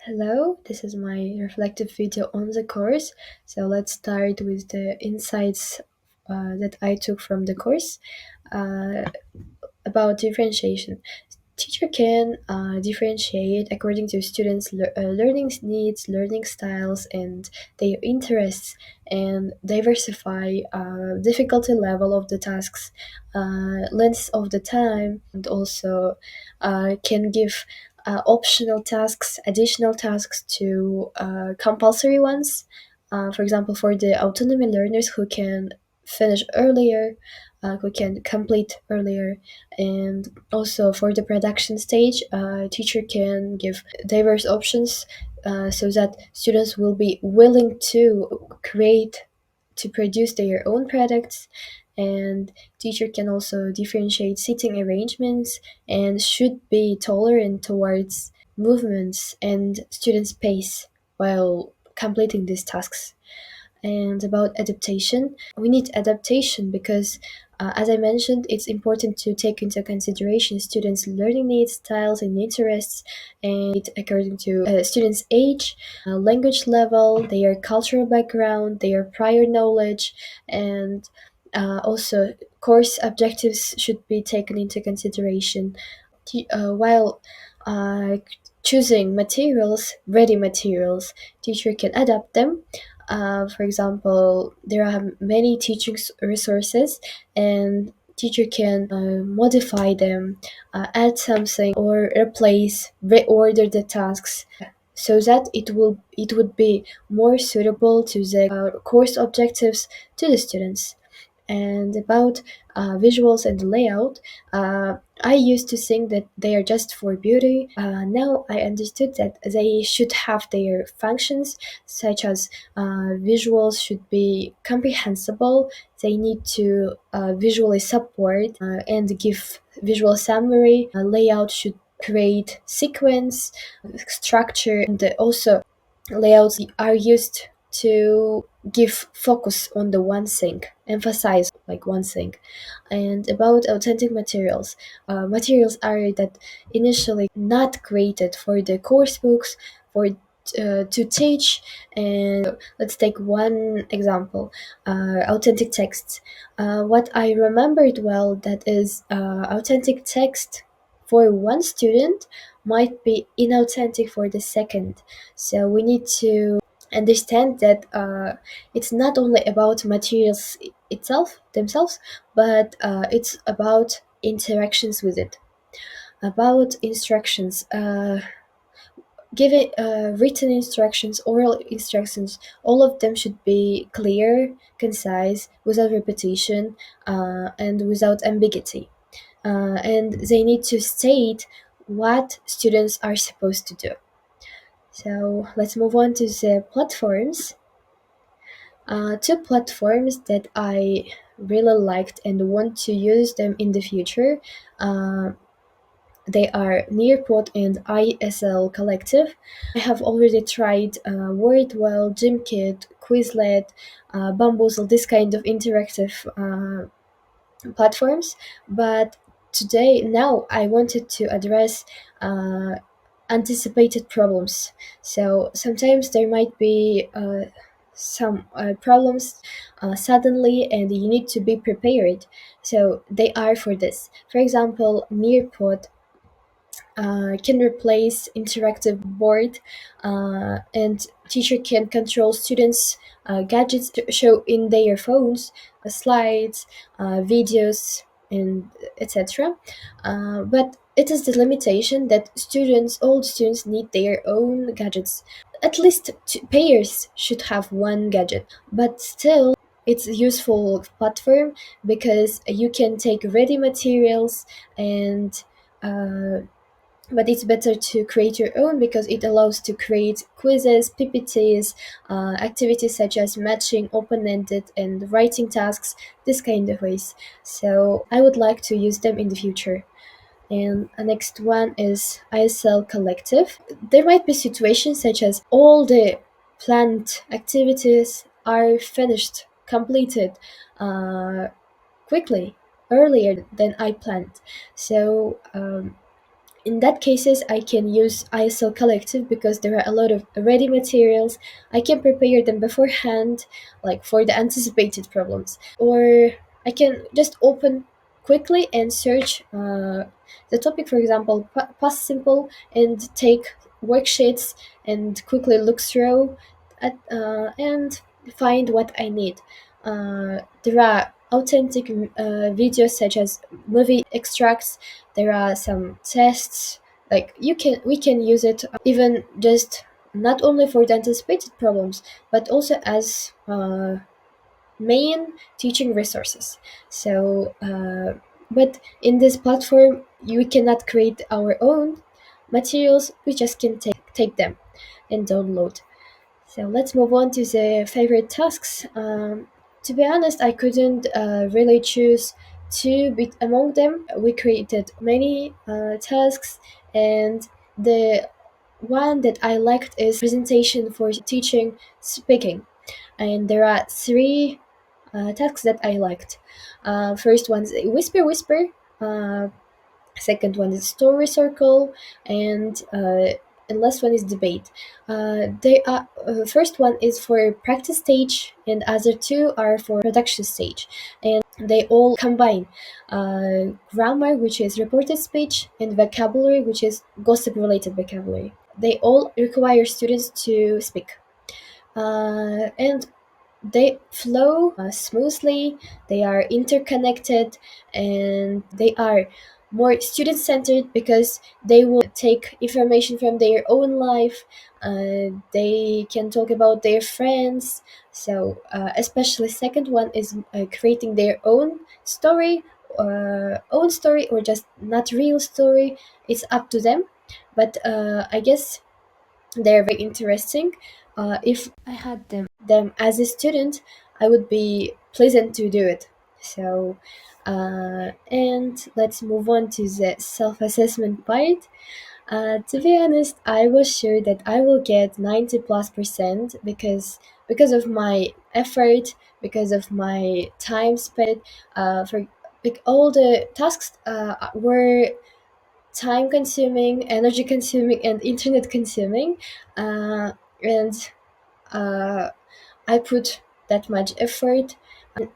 Hello, this is my reflective video on the course. So let's start with the insights that I took from the course uh, about differentiation. Teacher can differentiate according to students' learning needs, learning styles, and their interests, and diversify difficulty level of the tasks, length of the time, and also can give optional tasks, additional tasks to compulsory ones. For example, for the autonomy learners who can finish earlier, who can complete earlier, and also for the production stage, teacher can give diverse options so that students will be willing to create, to produce their own products. And teacher can also differentiate seating arrangements and should be tolerant towards movements and students' pace while completing these tasks. And about adaptation, we need adaptation because, as I mentioned, it's important to take into consideration students' learning needs, styles, and interests, and it according to students' age, language level, their cultural background, their prior knowledge, and also course objectives should be taken into consideration. While choosing materials, ready materials, teacher can adapt them. For example, there are many teaching resources, and teacher can modify them, add something, or replace, reorder the tasks so that it would be more suitable to the course objectives to the students. And about visuals and layout, I used to think that they are just for beauty. Now I understood that they should have their functions, such as visuals should be comprehensible. They need to visually support and give visual summary. Layout should create sequence, structure, and also layouts are used to give focus on the one thing, emphasize like one thing. And about authentic materials, materials are that initially not created for the course books, for to teach. And let's take one example, authentic texts. What I remembered well, that is authentic text for one student might be inauthentic for the second. So we need to understand that it's not only about materials itself themselves, but it's about interactions with it. About instructions, giving written instructions, oral instructions, all of them should be clear, concise, without repetition, and without ambiguity. And they need to state what students are supposed to do. So let's move on to the platforms. Two platforms that I really liked and want to use them in the future. Uh, they are Nearpod and ISL Collective. I have already tried Wordwell, Gymkit, Quizlet, Bamboozle, this kind of interactive platforms. But now I wanted to address anticipated problems. So sometimes there might be some problems suddenly, and you need to be prepared. So they are for this. For example, Nearpod can replace interactive board, and teacher can control students' gadgets to show in their phones, slides, videos, and etc. But it is the limitation that all students need their own gadgets. At least two pairs should have one gadget, but still it's a useful platform because you can take ready materials and but it's better to create your own because it allows to create quizzes, PPTs, activities such as matching, open-ended, and writing tasks, this kind of ways. So I would like to use them in the future. And the next one is ISL Collective. There might be situations such as all the planned activities are finished, completed quickly, earlier than I planned. So in that cases I can use ISL Collective because there are a lot of ready materials. I can prepare them beforehand, like for the anticipated problems, or I can just open quickly and search the topic, for example, past simple, and take worksheets and quickly look through and find what I need. There are authentic videos such as movie extracts. There are some tests, like we can use it even just not only for the anticipated problems but also as main teaching resources. So but in this platform we cannot create our own materials, we just can take them and download. So let's move on to the favorite tasks. To be honest, I couldn't really choose two among them. We created many tasks, and the one that I liked is presentation for teaching speaking. And there are three tasks that I liked. First one is whisper whisper. Uh, Second one is story circle, and last one is debate. They are First one is for practice stage, and other two are for production stage, and they all combine grammar, which is reported speech, and vocabulary, which is gossip related vocabulary. They all require students to speak, and they flow smoothly, they are interconnected, and they are more student centered because they will take information from their own life. They can talk about their friends. So especially second one is creating their own story or just not real story. It's up to them, but I guess they're very interesting. If I had them as a student, I would be pleasant to do it. So, and let's move on to the self-assessment part. To be honest, I was sure that I will get 90+% because of my effort, because of my time spent. For all the tasks were time consuming, energy consuming, and internet consuming. And uh, I put that much effort.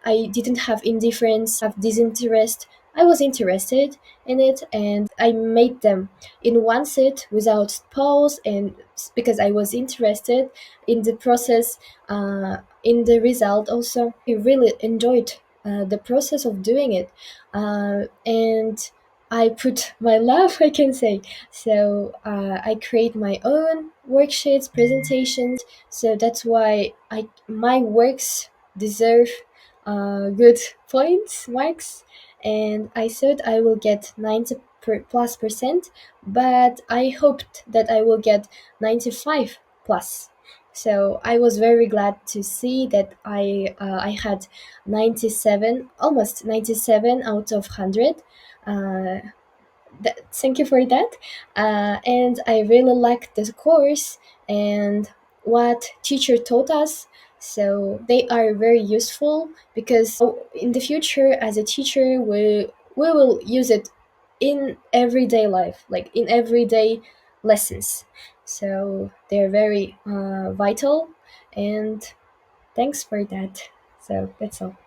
I didn't have indifference, have disinterest. I was interested in it, and I made them in one sit without pause, and because I was interested in the process, in the result also. I really enjoyed the process of doing it, and I put my love, I can say. So I create my own worksheets, presentations. So that's why my works deserve good points, marks, and I thought I will get 90+%, but I hoped that I will get 95 plus. So I was very glad to see that I had 97, almost 97 out of 100. Uh, Thank you for that. And I really liked the course and what teacher taught us. So they are very useful because in the future, as a teacher, we will use it in everyday life, like in everyday lessons. So they're very vital. And thanks for that. So that's all.